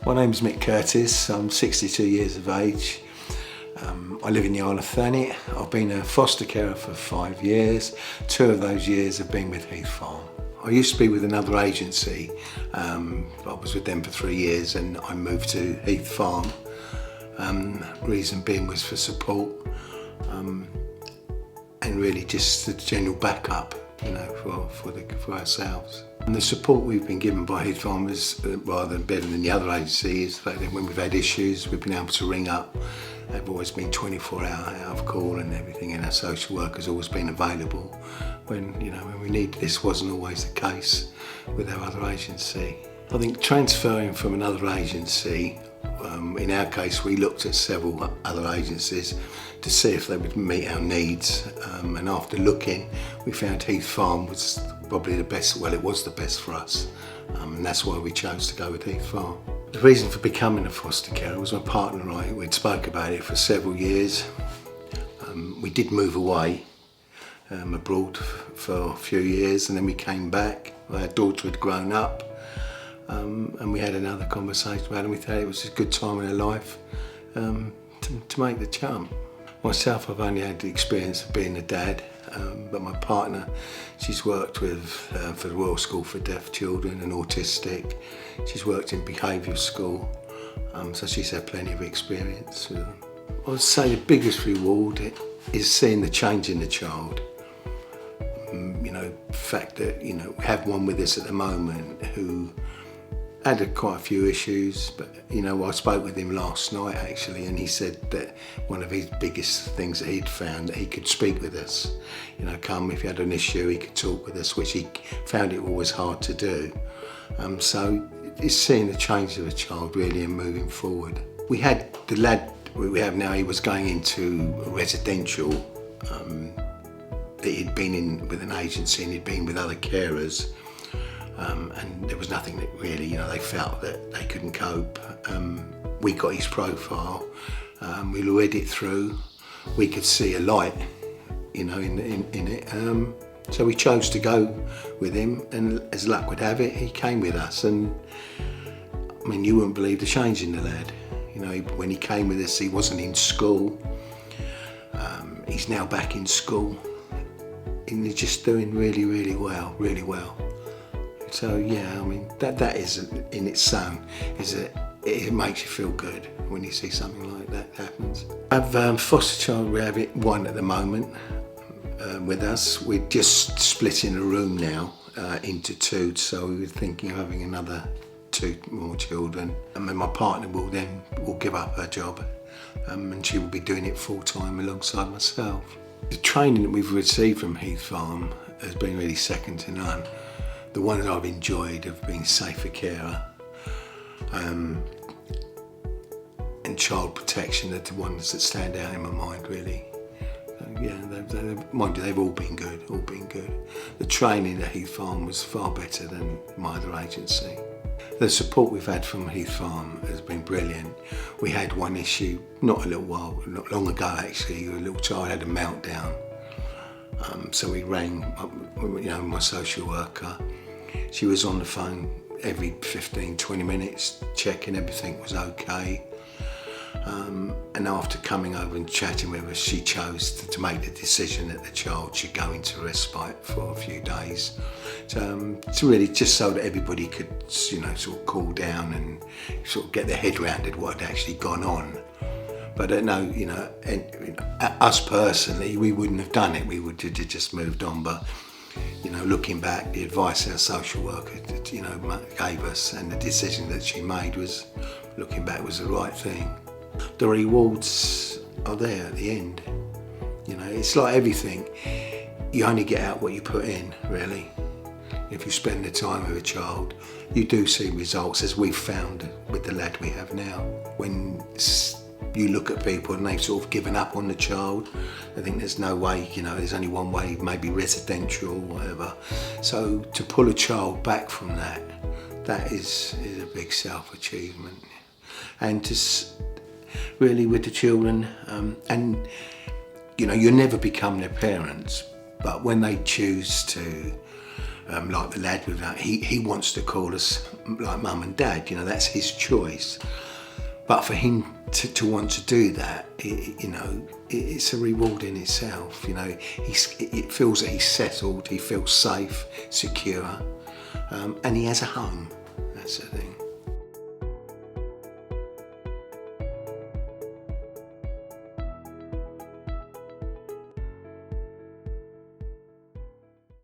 My name's Mick Curtis, I'm 62 years of age. I live in the Isle of Thanet. I've been a foster carer for 5 years. 2 of those years have been with Heath Farm. I used to be with another agency. I was with them for 3 years and I moved to Heath Farm. Reason being was for support and really just the general backup, for ourselves. And the support we've been given by Heath Farm is rather better than the other agencies. That when we've had issues, we've been able to ring up. They've always been 24 hour out of call and everything, and our social worker's always been available when we need. This wasn't always the case with our other agency. I think transferring from another agency, in our case we looked at several other agencies to see if they would meet our needs, and after looking we found Heath Farm was probably the best. Well, it was the best for us, and that's why we chose to go with Heath Farm. The reason for becoming a foster carer was my partner and I. We'd spoke about it for several years. We did move away abroad for a few years, and then we came back. Our daughter had grown up, and we had another conversation about it, and we thought it was a good time in our life to make the jump. Myself, I've only had the experience of being a dad, but my partner, she's worked with for the Royal School for Deaf Children and Autistic. She's worked in behavioural school, so she's had plenty of experience with them. I would say the biggest reward is seeing the change in the child. The fact that we have one with us at the moment who had quite a few issues, but I spoke with him last night actually, and he said that one of his biggest things that he'd found, that he could speak with us. Come if he had an issue, he could talk with us, which he found it always hard to do. So it's seeing the change of a child really and moving forward. We had the lad we have now, he was going into residential. That he'd been in with an agency and he'd been with other carers. And there was nothing that really, they felt that they couldn't cope. We got his profile, we read it through, we could see a light, in it. So we chose to go with him, and as luck would have it, he came with us. And you wouldn't believe the change in the lad. When he came with us, he wasn't in school. He's now back in school, and he's just doing really, really well, really well. So yeah, that is in its own, it makes you feel good when you see something like that happens. I've foster child, we have one at the moment with us. We're just splitting a room now into 2, so we were thinking of having another 2 more children. And my partner will give up her job, and she will be doing it full time alongside myself. The training that we've received from Heath Farm has been really second to none. The ones I've enjoyed have been safer carer and child protection are the ones that stand out in my mind really. Mind you, they've all been good. The training at Heath Farm was far better than my other agency. The support we've had from Heath Farm has been brilliant. We had one issue not long ago actually. A little child had a meltdown. So we rang up, my social worker. She was on the phone every 15-20 minutes, checking everything was okay. And after coming over and chatting with us, she chose to make the decision that the child should go into respite for a few days. To really just so that everybody could, sort of cool down and sort of get their head round what had actually gone on. But us personally, we wouldn't have done it. We would have just moved on. But looking back, the advice our social worker, gave us, and the decision that she made was, looking back, was the right thing. The rewards are there at the end. It's like everything. You only get out what you put in, really. If you spend the time with a child, you do see results, as we've found with the lad we have now. When you look at people and they've sort of given up on the child, I think there's no way, there's only one way, maybe residential or whatever. So to pull a child back from that is a big self-achievement. And to really with the children, and you never become their parents, but when they choose to like the lad with that, he wants to call us like mum and dad, you know, that's his choice. But for him to want to do that, it's a reward in itself. You know, it feels that he's settled, he feels safe, secure, and he has a home. That's the thing.